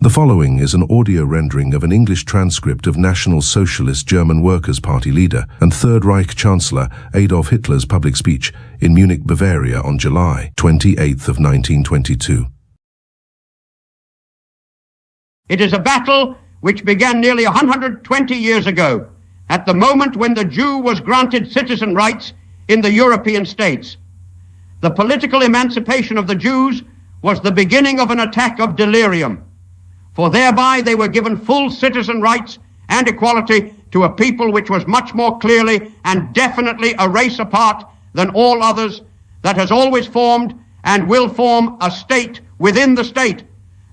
The following is an audio rendering of an English transcript of National Socialist German Workers' Party leader and Third Reich Chancellor Adolf Hitler's public speech in Munich, Bavaria on July 28th of 1922. It is a battle which began nearly 120 years ago, at the moment when the Jew was granted citizen rights in the European states. The political emancipation of the Jews was the beginning of an attack of delirium, for thereby they were given full citizen rights and equality to a people which was much more clearly and definitely a race apart than all others, that has always formed and will form a state within the state.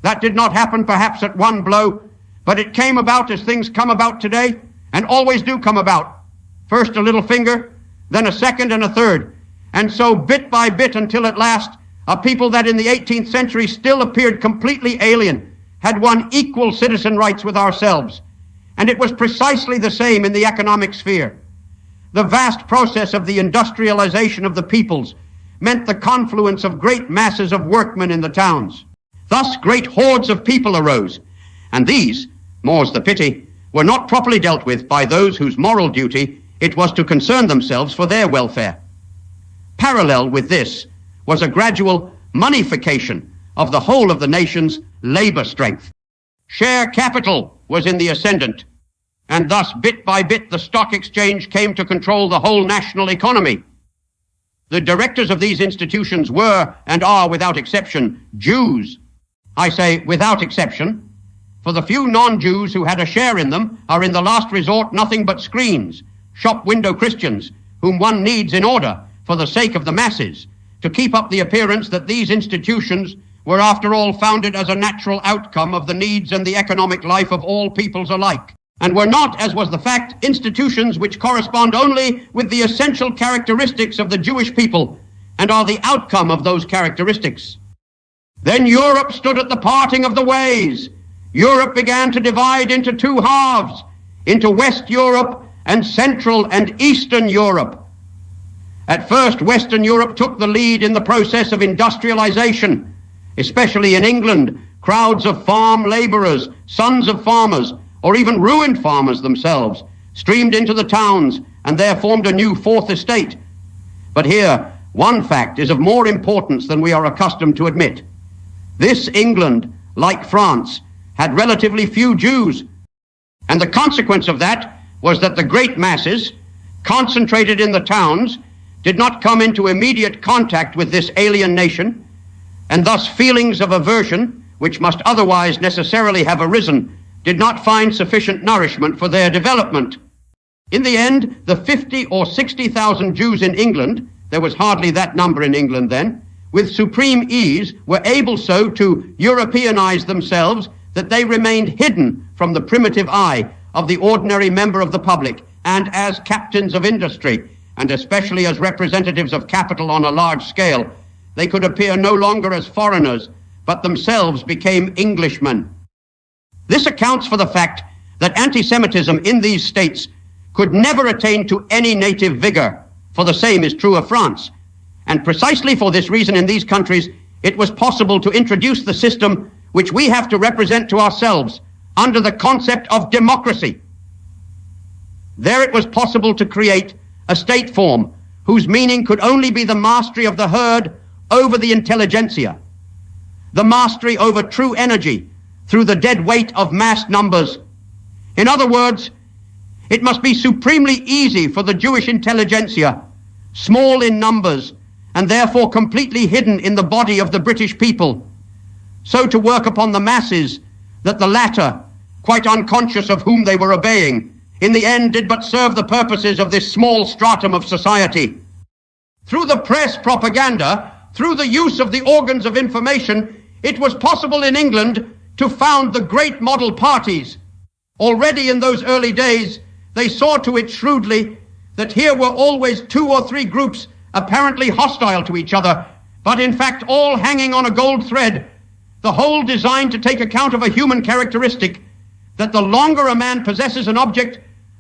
That did not happen perhaps at one blow, but it came about as things come about today and always do come about. First a little finger, then a second and a third, and so bit by bit until at last a people that in the 18th century still appeared completely alien had won equal citizen rights with ourselves. And it was precisely the same in the economic sphere. The vast process of the industrialization of the peoples meant the confluence of great masses of workmen in the towns. Thus great hordes of people arose, and these, more's the pity, were not properly dealt with by those whose moral duty it was to concern themselves for their welfare. Parallel with this was a gradual moneyfication of the whole of the nation's labor strength. Share capital was in the ascendant, and thus bit by bit the stock exchange came to control the whole national economy. The directors of these institutions were and are without exception Jews. I say without exception, for the few non-Jews who had a share in them are in the last resort nothing but screens, shop window Christians, whom one needs in order, for the sake of the masses, to keep up the appearance that these institutions were after all founded as a natural outcome of the needs and the economic life of all peoples alike, and were not, as was the fact, institutions which correspond only with the essential characteristics of the Jewish people and are the outcome of those characteristics. Then Europe stood at the parting of the ways. Europe began to divide into two halves, into West Europe and Central and Eastern Europe. At first, Western Europe took the lead in the process of industrialization. Especially in England, crowds of farm laborers, sons of farmers, or even ruined farmers themselves, streamed into the towns and there formed a new fourth estate. But here, one fact is of more importance than we are accustomed to admit. This England, like France, had relatively few Jews, and the consequence of that was that the great masses, concentrated in the towns, did not come into immediate contact with this alien nation, and thus feelings of aversion, which must otherwise necessarily have arisen, did not find sufficient nourishment for their development. In the end, the 50 or 60,000 Jews in England, there was hardly that number in England then, with supreme ease were able so to Europeanize themselves that they remained hidden from the primitive eye of the ordinary member of the public, and as captains of industry, and especially as representatives of capital on a large scale, they could appear no longer as foreigners, but themselves became Englishmen. This accounts for the fact that anti-Semitism in these states could never attain to any native vigor, for the same is true of France. And precisely for this reason in these countries, it was possible to introduce the system which we have to represent to ourselves under the concept of democracy. There it was possible to create a state form whose meaning could only be the mastery of the herd over the intelligentsia, the mastery over true energy through the dead weight of mass numbers. In other words, it must be supremely easy for the Jewish intelligentsia, small in numbers and therefore completely hidden in the body of the British people, so to work upon the masses that the latter, quite unconscious of whom they were obeying, in the end did but serve the purposes of this small stratum of society. Through the press propaganda, through the use of the organs of information, it was possible in England to found the great model parties. Already in those early days, they saw to it shrewdly that here were always 2 or 3 groups apparently hostile to each other, but in fact all hanging on a gold thread, the whole designed to take account of a human characteristic, that the longer a man possesses an object,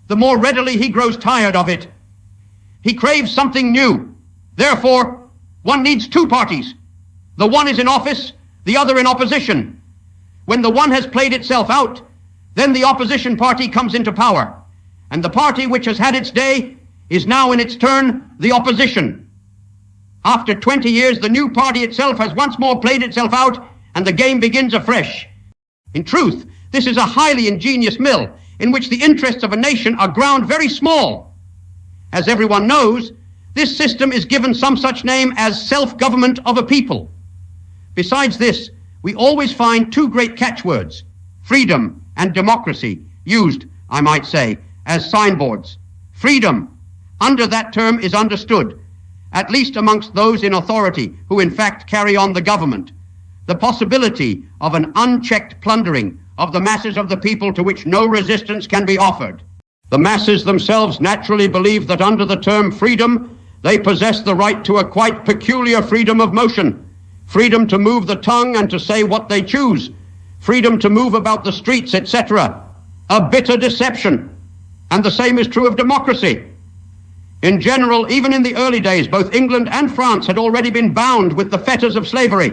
the more readily he grows tired of it. He craves something new. Therefore, one needs 2 parties. The one is in office, the other in opposition. When the one has played itself out, then the opposition party comes into power. And the party which has had its day is now in its turn the opposition. After 20 years, the new party itself has once more played itself out, and the game begins afresh. In truth, this is a highly ingenious mill in which the interests of a nation are ground very small. As everyone knows, this system is given some such name as self-government of a people. Besides this, we always find two great catchwords, freedom and democracy, used, I might say, as signboards. Freedom, under that term, is understood, at least amongst those in authority who in fact carry on the government, the possibility of an unchecked plundering of the masses of the people to which no resistance can be offered. The masses themselves naturally believe that under the term freedom, they possess the right to a quite peculiar freedom of motion, freedom to move the tongue and to say what they choose, freedom to move about the streets, etc. A bitter deception. And the same is true of democracy. In general, even in the early days, both England and France had already been bound with the fetters of slavery.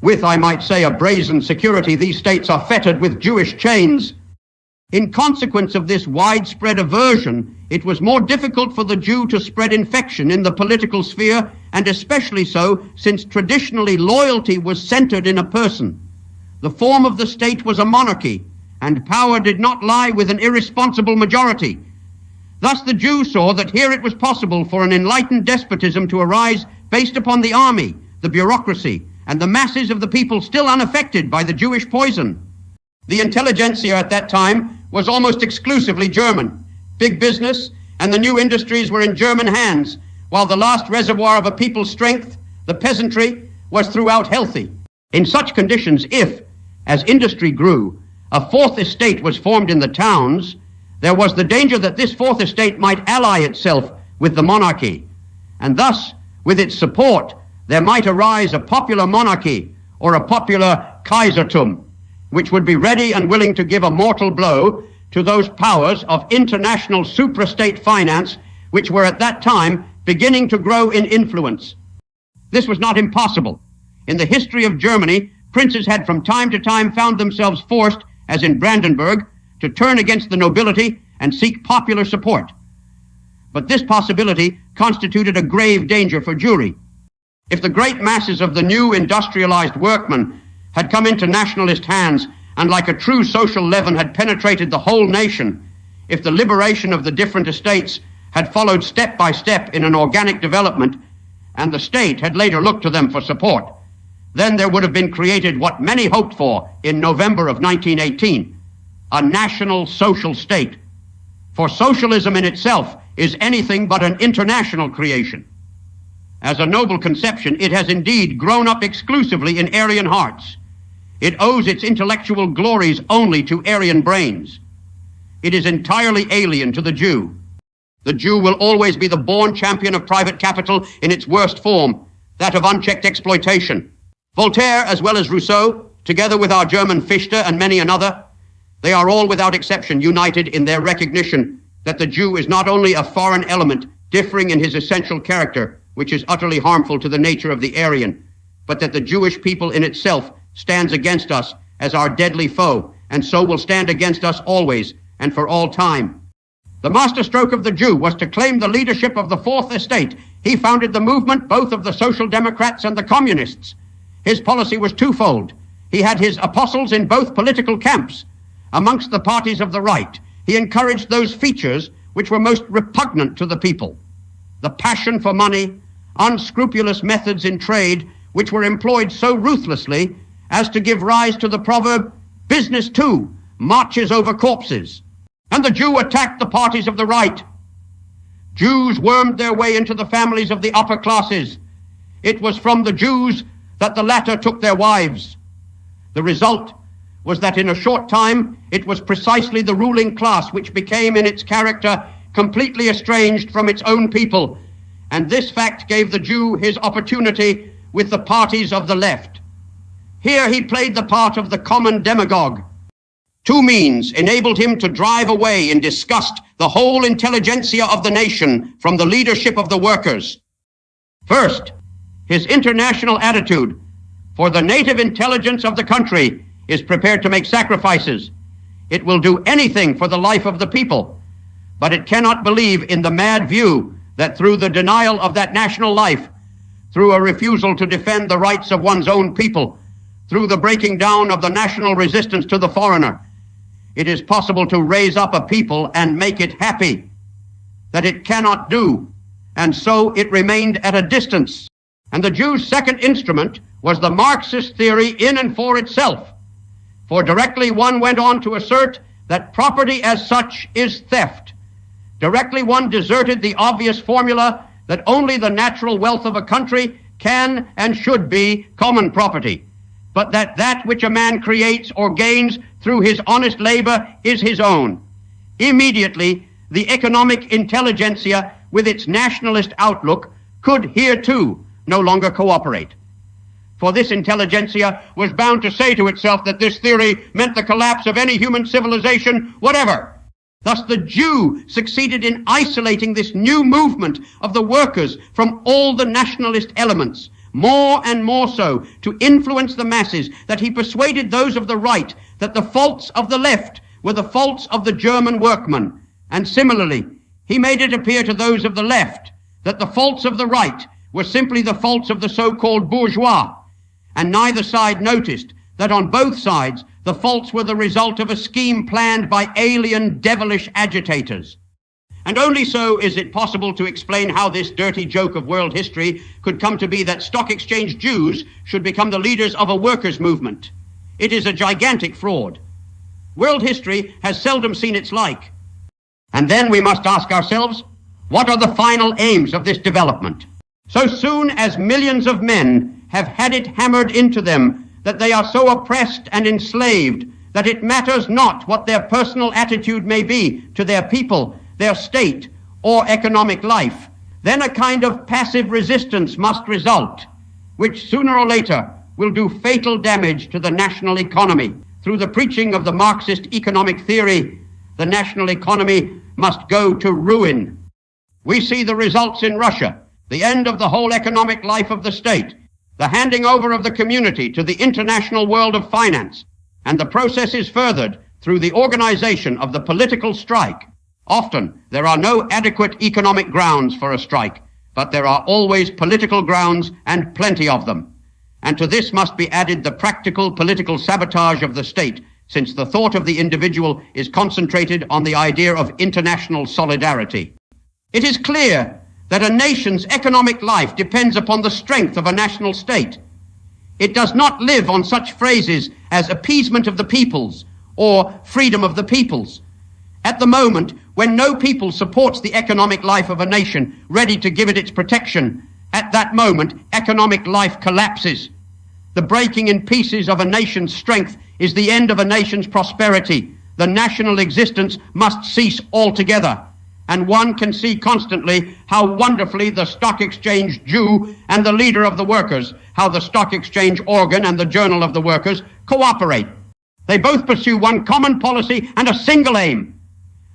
With, I might say, a brazen security, these states are fettered with Jewish chains. In consequence of this widespread aversion, it was more difficult for the Jew to spread infection in the political sphere, and especially so since traditionally loyalty was centered in a person. The form of the state was a monarchy, and power did not lie with an irresponsible majority. Thus the Jew saw that here it was possible for an enlightened despotism to arise based upon the army, the bureaucracy, and the masses of the people still unaffected by the Jewish poison. The intelligentsia at that time was almost exclusively German. Big business and the new industries were in German hands, while the last reservoir of a people's strength, the peasantry, was throughout healthy. In such conditions, if, as industry grew, a fourth estate was formed in the towns, there was the danger that this fourth estate might ally itself with the monarchy, and thus, with its support, there might arise a popular monarchy or a popular Kaisertum, which would be ready and willing to give a mortal blow to those powers of international suprastate finance which were at that time beginning to grow in influence. This was not impossible. In the history of Germany, princes had from time to time found themselves forced, as in Brandenburg, to turn against the nobility and seek popular support. But this possibility constituted a grave danger for Jewry. If the great masses of the new industrialized workmen had come into nationalist hands and like a true social leaven had penetrated the whole nation, if the liberation of the different estates had followed step by step in an organic development, and the state had later looked to them for support, then there would have been created what many hoped for in November of 1918, a national social state. For socialism in itself is anything but an international creation. As a noble conception, it has indeed grown up exclusively in Aryan hearts. It owes its intellectual glories only to Aryan brains. It is entirely alien to the Jew. The Jew will always be the born champion of private capital in its worst form, that of unchecked exploitation. Voltaire, as well as Rousseau, together with our German Fichte and many another, they are all without exception united in their recognition that the Jew is not only a foreign element differing in his essential character, which is utterly harmful to the nature of the Aryan, but that the Jewish people in itself stands against us as our deadly foe, and so will stand against us always and for all time. The masterstroke of the Jew was to claim the leadership of the Fourth Estate. He founded the movement both of the Social Democrats and the Communists. His policy was twofold. He had his apostles in both political camps. Amongst the parties of the right, he encouraged those features which were most repugnant to the people: the passion for money, unscrupulous methods in trade, which were employed so ruthlessly as to give rise to the proverb, "Business too marches over corpses." And the Jew attacked the parties of the right. Jews wormed their way into the families of the upper classes. It was from the Jews that the latter took their wives. The result was that in a short time it was precisely the ruling class which became in its character completely estranged from its own people, and this fact gave the Jew his opportunity with the parties of the left. Here he played the part of the common demagogue. Two means enabled him to drive away in disgust the whole intelligentsia of the nation from the leadership of the workers. First, his international attitude, for the native intelligence of the country is prepared to make sacrifices. It will do anything for the life of the people, but it cannot believe in the mad view that through the denial of that national life, through a refusal to defend the rights of one's own people, through the breaking down of the national resistance to the foreigner, it is possible to raise up a people and make it happy. That it cannot do, and so it remained at a distance. And the Jew's second instrument was the Marxist theory in and for itself. For directly one went on to assert that property as such is theft. Directly one deserted the obvious formula that only the natural wealth of a country can and should be common property, but that which a man creates or gains through his honest labor is his own. Immediately, the economic intelligentsia with its nationalist outlook could here too no longer cooperate. For this intelligentsia was bound to say to itself that this theory meant the collapse of any human civilization whatever. Thus the Jew succeeded in isolating this new movement of the workers from all the nationalist elements, more and more so to influence the masses, that he persuaded those of the right that the faults of the left were the faults of the German workman. And similarly, he made it appear to those of the left that the faults of the right were simply the faults of the so-called bourgeois. And neither side noticed that on both sides the faults were the result of a scheme planned by alien, devilish agitators. And only so is it possible to explain how this dirty joke of world history could come to be that stock exchange Jews should become the leaders of a workers' movement. It is a gigantic fraud. World history has seldom seen its like. And then we must ask ourselves, what are the final aims of this development? So soon as millions of men have had it hammered into them that they are so oppressed and enslaved that it matters not what their personal attitude may be to their people, their state, or economic life, then a kind of passive resistance must result, which sooner or later will do fatal damage to the national economy. Through the preaching of the Marxist economic theory, the national economy must go to ruin. We see the results in Russia, the end of the whole economic life of the state, the handing over of the community to the international world of finance, and the process is furthered through the organization of the political strike. Often there are no adequate economic grounds for a strike, but there are always political grounds, and plenty of them. And to this must be added the practical political sabotage of the state, since the thought of the individual is concentrated on the idea of international solidarity. It is clear that a nation's economic life depends upon the strength of a national state. It does not live on such phrases as appeasement of the peoples or freedom of the peoples. At the moment, when no people supports the economic life of a nation ready to give it its protection, at that moment, economic life collapses. The breaking in pieces of a nation's strength is the end of a nation's prosperity. The national existence must cease altogether. And one can see constantly how wonderfully the stock exchange Jew and the leader of the workers, how the stock exchange organ and the journal of the workers cooperate. They both pursue one common policy and a single aim.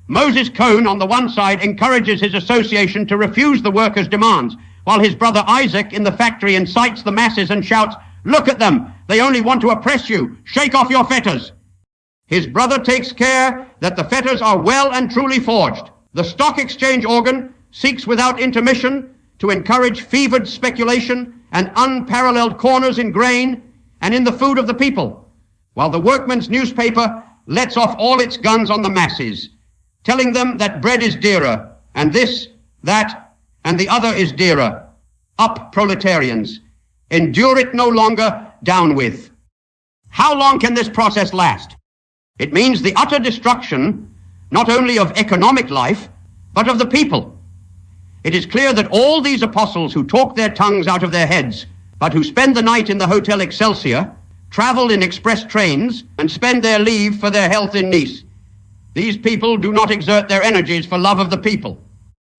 Moses Cohn, on the one side, encourages his association to refuse the workers' demands, while his brother Isaac in the factory incites the masses and shouts, "Look at them, they only want to oppress you, shake off your fetters." His brother takes care that the fetters are well and truly forged. The stock exchange organ seeks without intermission to encourage fevered speculation and unparalleled corners in grain and in the food of the people, while the workman's newspaper lets off all its guns on the masses, telling them that bread is dearer, and this, that, and the other is dearer. Up, proletarians. Endure it no longer, down with. How long can this process last? It means the utter destruction not only of economic life, but of the people. It is clear that all these apostles who talk their tongues out of their heads, but who spend the night in the Hotel Excelsior, travel in express trains, and spend their leave for their health in Nice, these people do not exert their energies for love of the people.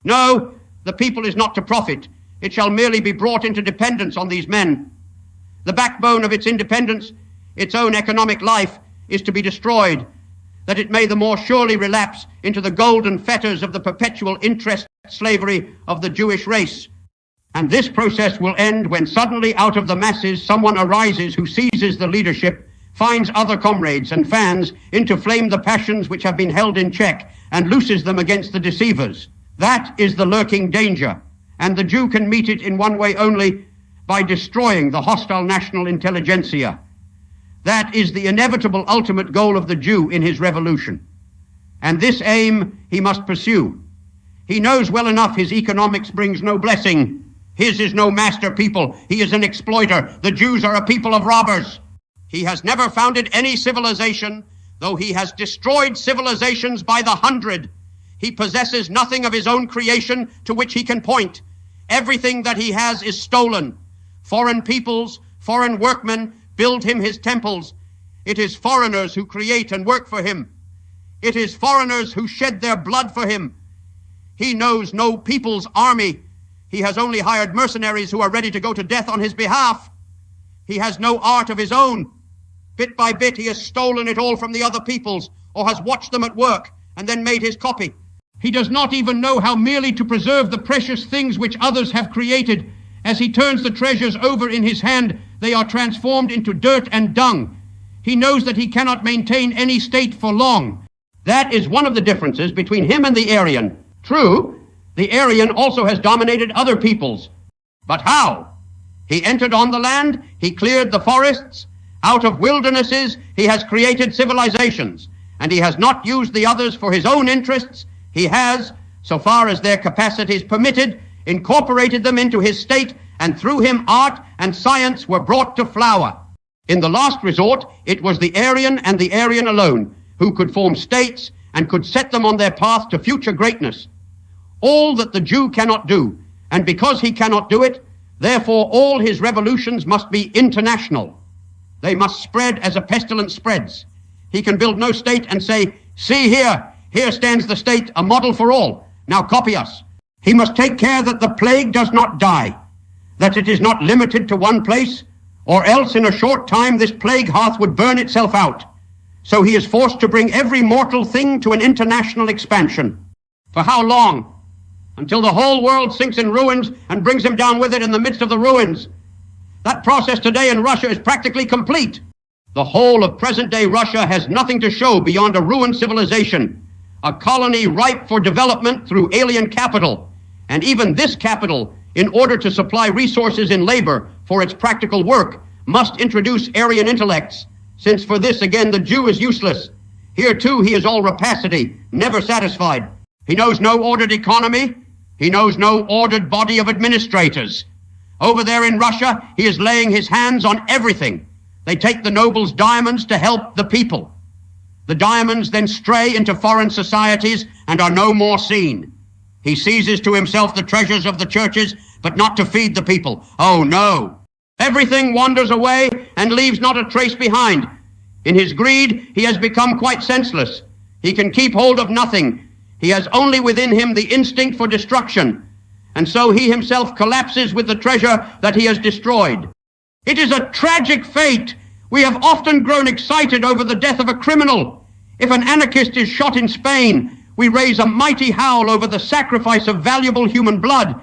No, the people is not to profit. It shall merely be brought into dependence on these men. The backbone of its independence, its own economic life, is to be destroyed, that it may the more surely relapse into the golden fetters of the perpetual interest slavery of the Jewish race. And this process will end when suddenly out of the masses someone arises who seizes the leadership, finds other comrades and fans into flame the passions which have been held in check and looses them against the deceivers. That is the lurking danger, and the Jew can meet it in one way only, by destroying the hostile national intelligentsia. That is the inevitable ultimate goal of the Jew in his revolution. And this aim he must pursue. He knows well enough his economics brings no blessing. His is no master people. He is an exploiter. The Jews are a people of robbers. He has never founded any civilization, though he has destroyed civilizations by the hundred. He possesses nothing of his own creation to which he can point. Everything that he has is stolen. Foreign peoples, foreign workmen build him his temples. It is foreigners who create and work for him. It is foreigners who shed their blood for him. He knows no people's army. He has only hired mercenaries who are ready to go to death on his behalf. He has no art of his own. Bit by bit, he has stolen it all from the other peoples, or has watched them at work and then made his copy. He does not even know how merely to preserve the precious things which others have created. As he turns the treasures over in his hand, they are transformed into dirt and dung. He knows that he cannot maintain any state for long. That is one of the differences between him and the Aryan. True, the Aryan also has dominated other peoples. But how? He entered on the land, he cleared the forests. Out of wildernesses, he has created civilizations, and he has not used the others for his own interests. He has, so far as their capacities permitted, incorporated them into his state, and through him art and science were brought to flower. In the last resort, it was the Aryan and the Aryan alone who could form states and could set them on their path to future greatness. All that the Jew cannot do, and because he cannot do it, therefore all his revolutions must be international. They must spread as a pestilence spreads. He can build no state and say, see here, here stands the state, a model for all. Now copy us. He must take care that the plague does not die, that it is not limited to one place, or else in a short time this plague hearth would burn itself out. So he is forced to bring every mortal thing to an international expansion. For how long? Until the whole world sinks in ruins and brings him down with it in the midst of the ruins. That process today in Russia is practically complete. The whole of present-day Russia has nothing to show beyond a ruined civilization, a colony ripe for development through alien capital. And even this capital, in order to supply resources in labor for its practical work, must introduce Aryan intellects, since for this, again, the Jew is useless. Here, too, he is all rapacity, never satisfied. He knows no ordered economy. He knows no ordered body of administrators. Over there in Russia, he is laying his hands on everything. They take the nobles' diamonds to help the people. The diamonds then stray into foreign societies and are no more seen. He seizes to himself the treasures of the churches, but not to feed the people. Oh, no. Everything wanders away and leaves not a trace behind. In his greed, he has become quite senseless. He can keep hold of nothing. He has only within him the instinct for destruction. And so he himself collapses with the treasure that he has destroyed. It is a tragic fate. We have often grown excited over the death of a criminal. If an anarchist is shot in Spain, we raise a mighty howl over the sacrifice of valuable human blood.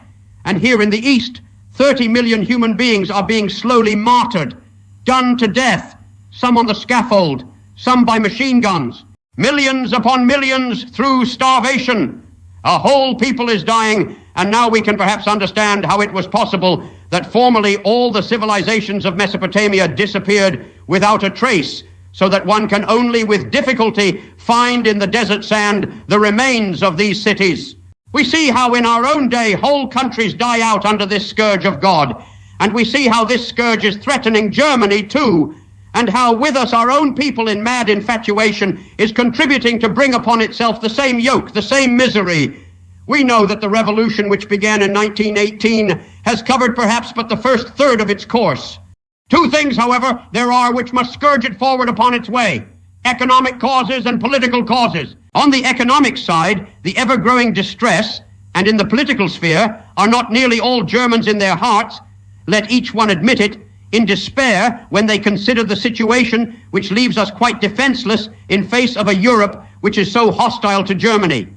And here in the East, 30 million human beings are being slowly martyred, done to death, some on the scaffold, some by machine guns, millions upon millions through starvation. A whole people is dying, and now we can perhaps understand how it was possible that formerly all the civilizations of Mesopotamia disappeared without a trace, so that one can only with difficulty find in the desert sand the remains of these cities. We see how in our own day whole countries die out under this scourge of God, and we see how this scourge is threatening Germany too, and how with us our own people in mad infatuation is contributing to bring upon itself the same yoke, the same misery. We know that the revolution which began in 1918 has covered perhaps but the first third of its course. Two things, however, there are which must scourge it forward upon its way: economic causes and political causes. On the economic side, the ever-growing distress, and in the political sphere, are not nearly all Germans in their hearts, let each one admit it, in despair when they consider the situation which leaves us quite defenseless in face of a Europe which is so hostile to Germany.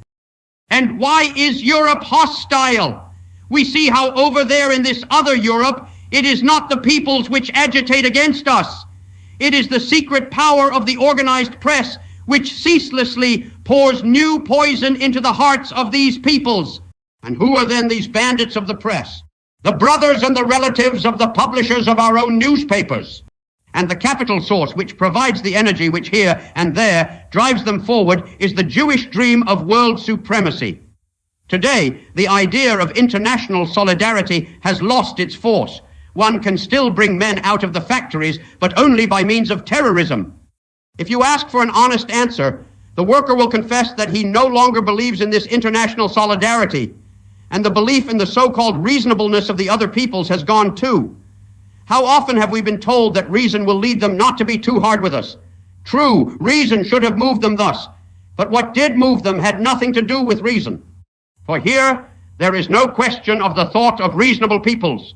And why is Europe hostile? We see how over there in this other Europe, it is not the peoples which agitate against us. It is the secret power of the organized press which ceaselessly pours new poison into the hearts of these peoples. And who are then these bandits of the press? The brothers and the relatives of the publishers of our own newspapers. And the capital source which provides the energy which here and there drives them forward is the Jewish dream of world supremacy. Today, the idea of international solidarity has lost its force. One can still bring men out of the factories, but only by means of terrorism. If you ask for an honest answer, the worker will confess that he no longer believes in this international solidarity, and the belief in the so-called reasonableness of the other peoples has gone too. How often have we been told that reason will lead them not to be too hard with us? True, reason should have moved them thus, but what did move them had nothing to do with reason. For here, there is no question of the thought of reasonable peoples.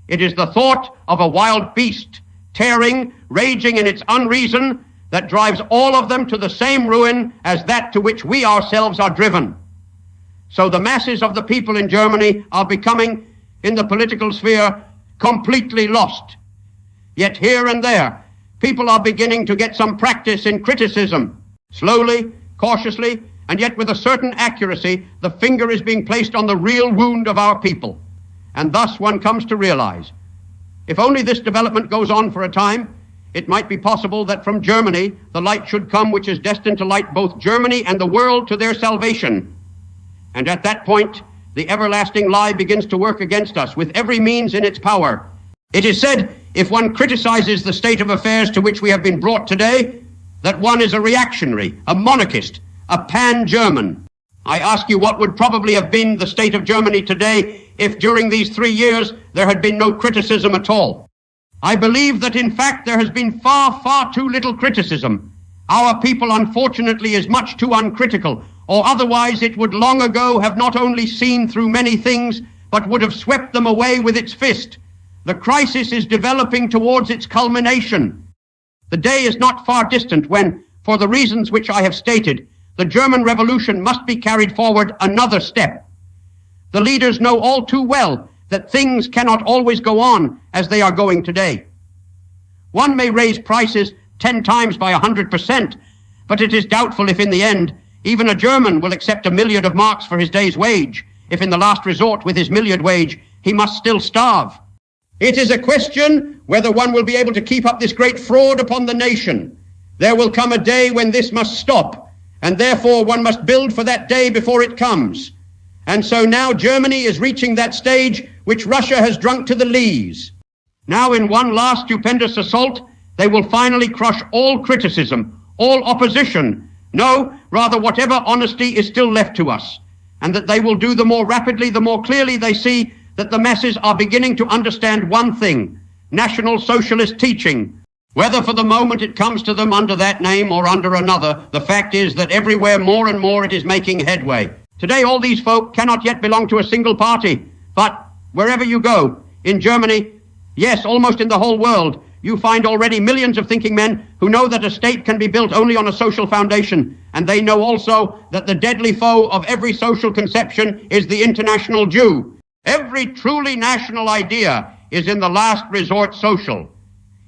It is the thought of a wild beast, tearing, raging in its unreason, that drives all of them to the same ruin as that to which we ourselves are driven. So the masses of the people in Germany are becoming, in the political sphere, completely lost. Yet here and there, people are beginning to get some practice in criticism. Slowly, cautiously, and yet with a certain accuracy, the finger is being placed on the real wound of our people. And thus one comes to realize, if only this development goes on for a time, it might be possible that from Germany the light should come which is destined to light both Germany and the world to their salvation. And at that point, the everlasting lie begins to work against us with every means in its power. It is said, if one criticizes the state of affairs to which we have been brought today, that one is a reactionary, a monarchist, a pan-German. I ask you, what would probably have been the state of Germany today if during these 3 years there had been no criticism at all? I believe that in fact there has been far, far too little criticism. Our people, unfortunately, is much too uncritical, or otherwise it would long ago have not only seen through many things, but would have swept them away with its fist. The crisis is developing towards its culmination. The day is not far distant when, for the reasons which I have stated, the German Revolution must be carried forward another step. The leaders know all too well that things cannot always go on as they are going today. One may raise prices 10 times by 100%, but it is doubtful if in the end even a German will accept 1,000,000 of marks for his day's wage, if in the last resort with his 1,000,000 wage he must still starve. It is a question whether one will be able to keep up this great fraud upon the nation. There will come a day when this must stop, and therefore one must build for that day before it comes. And so now Germany is reaching that stage which Russia has drunk to the lees. Now in one last stupendous assault, they will finally crush all criticism, all opposition, no, rather whatever honesty is still left to us, and that they will do the more rapidly, the more clearly they see that the masses are beginning to understand one thing, National Socialist teaching. Whether for the moment it comes to them under that name or under another, the fact is that everywhere more and more it is making headway. Today all these folk cannot yet belong to a single party, but wherever you go, in Germany, yes, almost in the whole world, you find already millions of thinking men who know that a state can be built only on a social foundation, and they know also that the deadly foe of every social conception is the international Jew. Every truly national idea is in the last resort social.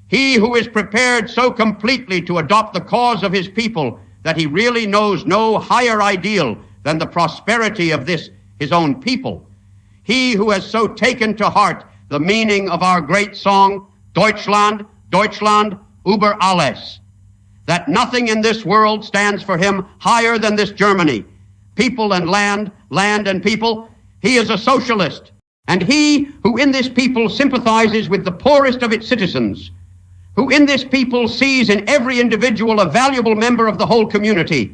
He who is prepared so completely to adopt the cause of his people that he really knows no higher ideal than the prosperity of this, his own people. He who has so taken to heart the meaning of our great song, Deutschland, Deutschland, über alles, that nothing in this world stands for him higher than this Germany. People and land, land and people, he is a socialist. And he who in this people sympathizes with the poorest of its citizens, who in this people sees in every individual a valuable member of the whole community,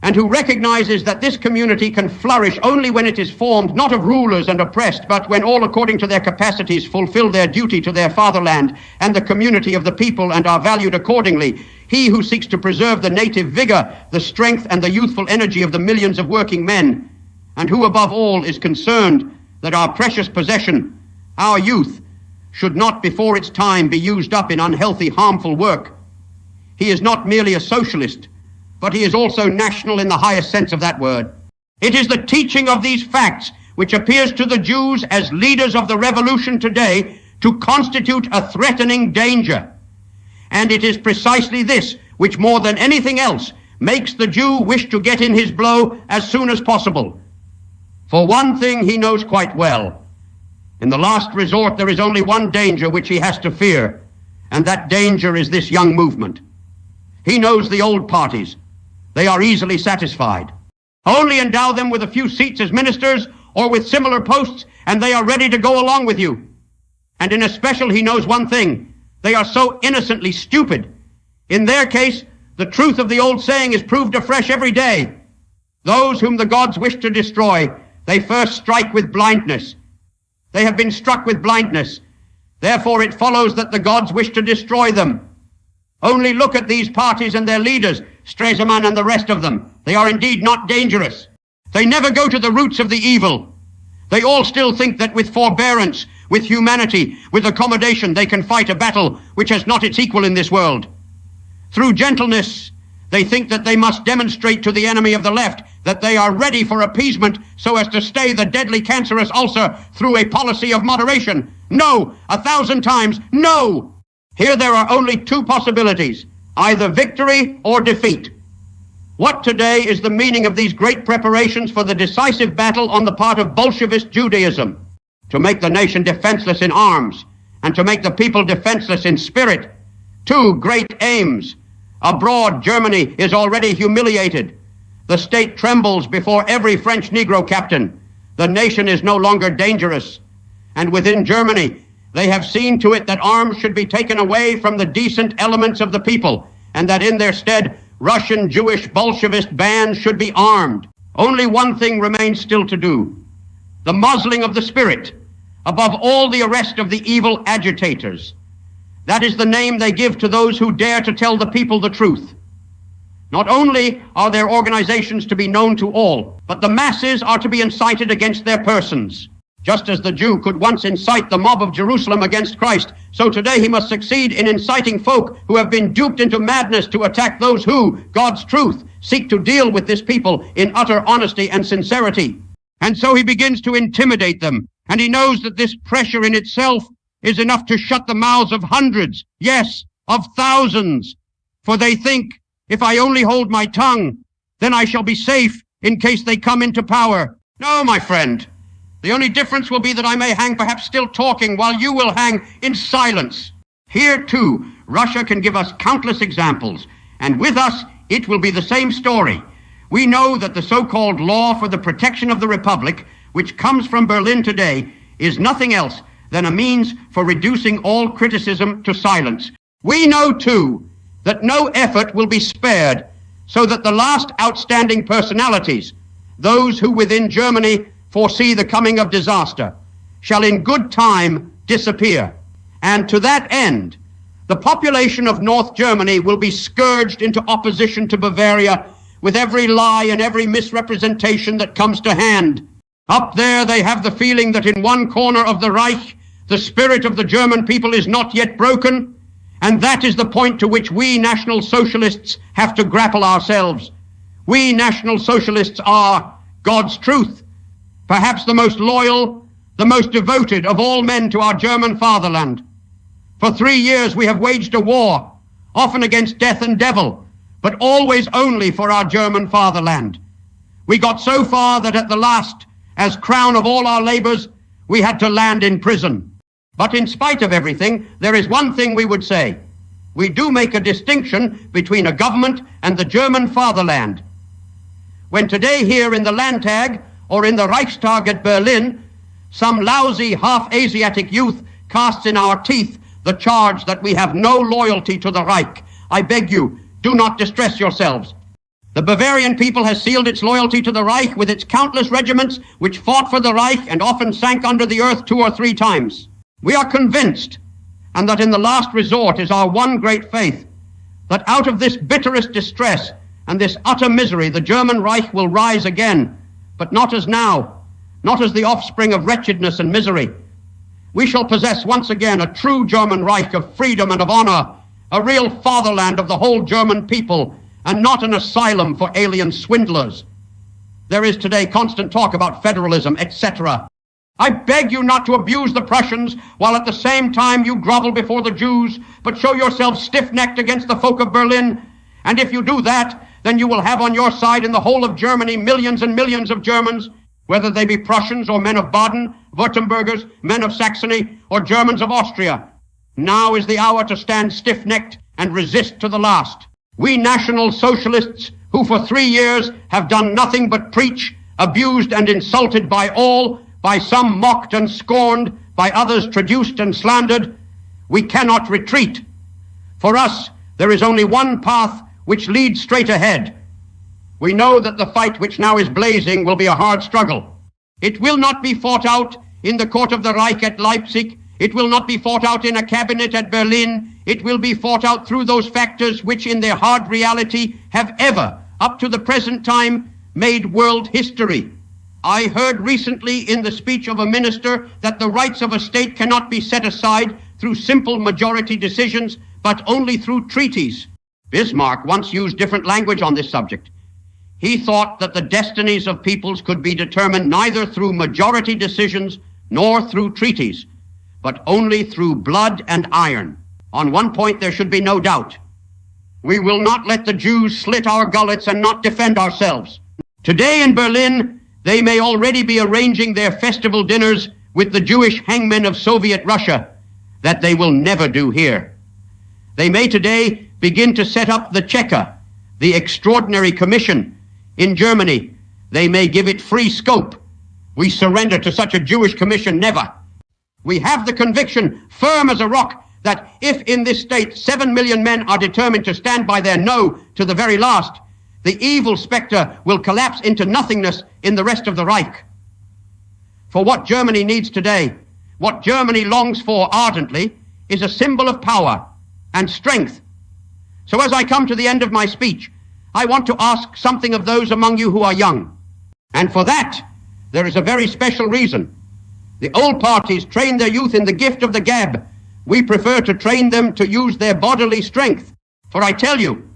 and who recognizes that this community can flourish only when it is formed not of rulers and oppressed, but when all according to their capacities fulfill their duty to their fatherland and the community of the people and are valued accordingly. He who seeks to preserve the native vigor, the strength and the youthful energy of the millions of working men, and who above all is concerned that our precious possession, our youth, should not before its time be used up in unhealthy, harmful work. He is not merely a socialist, but he is also national in the highest sense of that word. It is the teaching of these facts which appears to the Jews as leaders of the revolution today to constitute a threatening danger. And it is precisely this which, more than anything else, makes the Jew wish to get in his blow as soon as possible. For one thing he knows quite well. In the last resort, there is only one danger which he has to fear, and that danger is this young movement. He knows the old parties. They are easily satisfied. Only endow them with a few seats as ministers or with similar posts, and they are ready to go along with you. And in especial, he knows one thing. They are so innocently stupid. In their case, the truth of the old saying is proved afresh every day. Those whom the gods wish to destroy, they first strike with blindness. They have been struck with blindness. Therefore it follows that the gods wish to destroy them. Only look at these parties and their leaders, Stresemann and the rest of them. They are indeed not dangerous. They never go to the roots of the evil. They all still think that with forbearance, with humanity, with accommodation, they can fight a battle which has not its equal in this world. Through gentleness, they think that they must demonstrate to the enemy of the left that they are ready for appeasement so as to stay the deadly cancerous ulcer through a policy of moderation. No, 1,000 times, no! Here there are only two possibilities, either victory or defeat. What today is the meaning of these great preparations for the decisive battle on the part of Bolshevist Judaism? To make the nation defenseless in arms and to make the people defenseless in spirit. Two great aims. Abroad, Germany is already humiliated. The state trembles before every French Negro captain. The nation is no longer dangerous. And within Germany, they have seen to it that arms should be taken away from the decent elements of the people, and that in their stead, Russian Jewish Bolshevist bands should be armed. Only one thing remains still to do: the muzzling of the spirit, above all the arrest of the evil agitators. That is the name they give to those who dare to tell the people the truth. Not only are their organizations to be known to all, but the masses are to be incited against their persons. Just as the Jew could once incite the mob of Jerusalem against Christ, so today he must succeed in inciting folk who have been duped into madness to attack those who, God's truth, seek to deal with this people in utter honesty and sincerity. And so he begins to intimidate them, and he knows that this pressure in itself is enough to shut the mouths of hundreds, yes, of thousands. For they think, if I only hold my tongue, then I shall be safe in case they come into power. No, my friend. The only difference will be that I may hang perhaps still talking while you will hang in silence. Here, too, Russia can give us countless examples, and with us it will be the same story. We know that the so-called law for the protection of the Republic, which comes from Berlin today, is nothing else than a means for reducing all criticism to silence. We know, too, that no effort will be spared so that the last outstanding personalities, those who within Germany foresee the coming of disaster, shall in good time disappear. And to that end, the population of North Germany will be scourged into opposition to Bavaria with every lie and every misrepresentation that comes to hand. Up there they have the feeling that in one corner of the Reich, the spirit of the German people is not yet broken, and that is the point to which we National Socialists have to grapple ourselves. We National Socialists are God's truth, perhaps the most loyal, the most devoted of all men to our German fatherland. For 3 years we have waged a war, often against death and devil, but always only for our German fatherland. We got so far that at the last, as crown of all our labors, we had to land in prison. But in spite of everything, there is one thing we would say. We do make a distinction between a government and the German fatherland. When today here in the Landtag or in the Reichstag at Berlin, some lousy half-Asiatic youth casts in our teeth the charge that we have no loyalty to the Reich, I beg you, do not distress yourselves. The Bavarian people has sealed its loyalty to the Reich with its countless regiments which fought for the Reich and often sank under the earth 2 or 3 times. We are convinced, and that in the last resort is our one great faith, that out of this bitterest distress and this utter misery the German Reich will rise again, but not as now, not as the offspring of wretchedness and misery. We shall possess once again a true German Reich of freedom and of honor, a real fatherland of the whole German people, and not an asylum for alien swindlers. There is today constant talk about federalism, etc. I beg you not to abuse the Prussians, while at the same time you grovel before the Jews, but show yourself stiff-necked against the folk of Berlin. And if you do that, then you will have on your side in the whole of Germany millions and millions of Germans, whether they be Prussians or men of Baden, Württembergers, men of Saxony, or Germans of Austria. Now is the hour to stand stiff-necked and resist to the last. We National Socialists, who for 3 years have done nothing but preach, abused and insulted by all, by some mocked and scorned, by others traduced and slandered, we cannot retreat. For us, there is only one path which leads straight ahead. We know that the fight which now is blazing will be a hard struggle. It will not be fought out in the court of the Reich at Leipzig. It will not be fought out in a cabinet at Berlin. It will be fought out through those factors which in their hard reality have ever, up to the present time, made world history. I heard recently in the speech of a minister that the rights of a state cannot be set aside through simple majority decisions, but only through treaties. Bismarck once used different language on this subject. He thought that the destinies of peoples could be determined neither through majority decisions nor through treaties, but only through blood and iron. On one point there should be no doubt. We will not let the Jews slit our gullets and not defend ourselves. Today in Berlin, they may already be arranging their festival dinners with the Jewish hangmen of Soviet Russia, that they will never do here. They may today begin to set up the Cheka, the Extraordinary Commission, in Germany. They may give it free scope. We surrender to such a Jewish commission never. We have the conviction, firm as a rock, that if in this state 7 million men are determined to stand by their no to the very last, the evil spectre will collapse into nothingness in the rest of the Reich. For what Germany needs today, what Germany longs for ardently, is a symbol of power and strength. So as I come to the end of my speech, I want to ask something of those among you who are young. And for that, there is a very special reason. The old parties train their youth in the gift of the gab. We prefer to train them to use their bodily strength. For I tell you,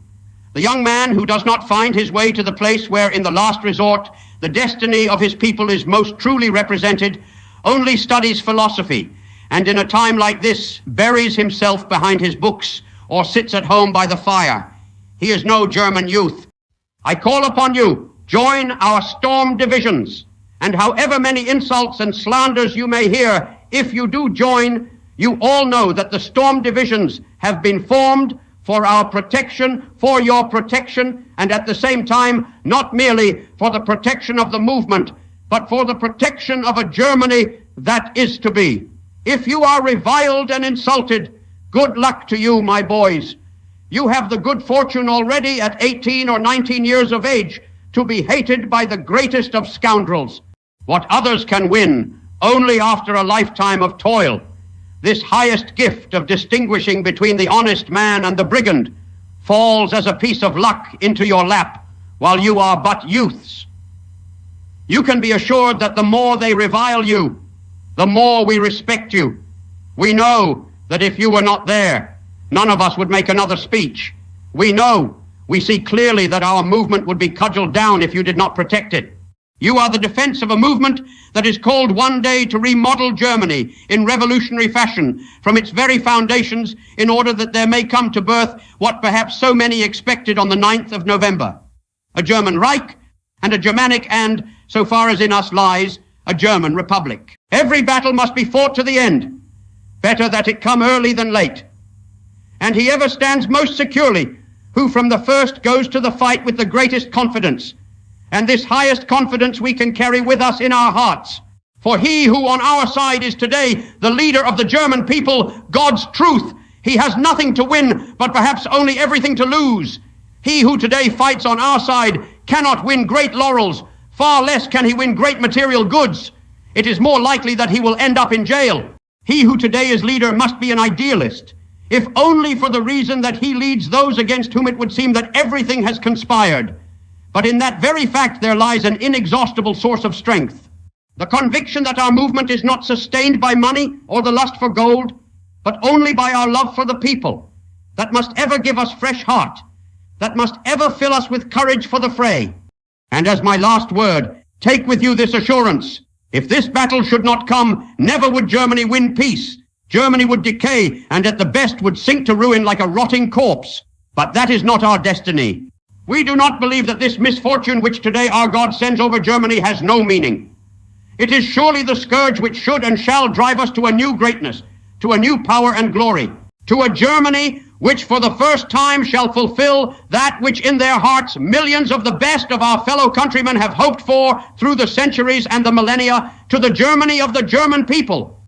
the young man who does not find his way to the place where, in the last resort, the destiny of his people is most truly represented, only studies philosophy, and in a time like this buries himself behind his books or sits at home by the fire. He is no German youth. I call upon you, join our storm divisions, and however many insults and slanders you may hear, if you do join, you all know that the storm divisions have been formed for our protection, for your protection, and at the same time, not merely for the protection of the movement, but for the protection of a Germany that is to be. If you are reviled and insulted, good luck to you, my boys. You have the good fortune already at 18 or 19 years of age to be hated by the greatest of scoundrels. What others can win only after a lifetime of toil. This highest gift of distinguishing between the honest man and the brigand falls as a piece of luck into your lap while you are but youths. You can be assured that the more they revile you, the more we respect you. We know that if you were not there, none of us would make another speech. We know, we see clearly that our movement would be cudgeled down if you did not protect it. You are the defense of a movement that is called one day to remodel Germany in revolutionary fashion from its very foundations in order that there may come to birth what perhaps so many expected on the 9th of November. A German Reich and a Germanic and, so far as in us lies, a German Republic. Every battle must be fought to the end. Better that it come early than late. And he ever stands most securely who from the first goes to the fight with the greatest confidence. And this highest confidence we can carry with us in our hearts. For he who on our side is today the leader of the German people, God's truth, he has nothing to win, but perhaps only everything to lose. He who today fights on our side cannot win great laurels, far less can he win great material goods. It is more likely that he will end up in jail. He who today is leader must be an idealist, if only for the reason that he leads those against whom it would seem that everything has conspired. But in that very fact there lies an inexhaustible source of strength. The conviction that our movement is not sustained by money or the lust for gold, but only by our love for the people, that must ever give us fresh heart, that must ever fill us with courage for the fray. And as my last word, take with you this assurance, If this battle should not come, never would Germany win peace. Germany would decay and at the best would sink to ruin like a rotting corpse. But that is not our destiny. We do not believe that this misfortune which today our God sends over Germany has no meaning. It is surely the scourge which should and shall drive us to a new greatness, to a new power and glory, to a Germany which for the first time shall fulfill that which in their hearts millions of the best of our fellow countrymen have hoped for through the centuries and the millennia, to the Germany of the German people,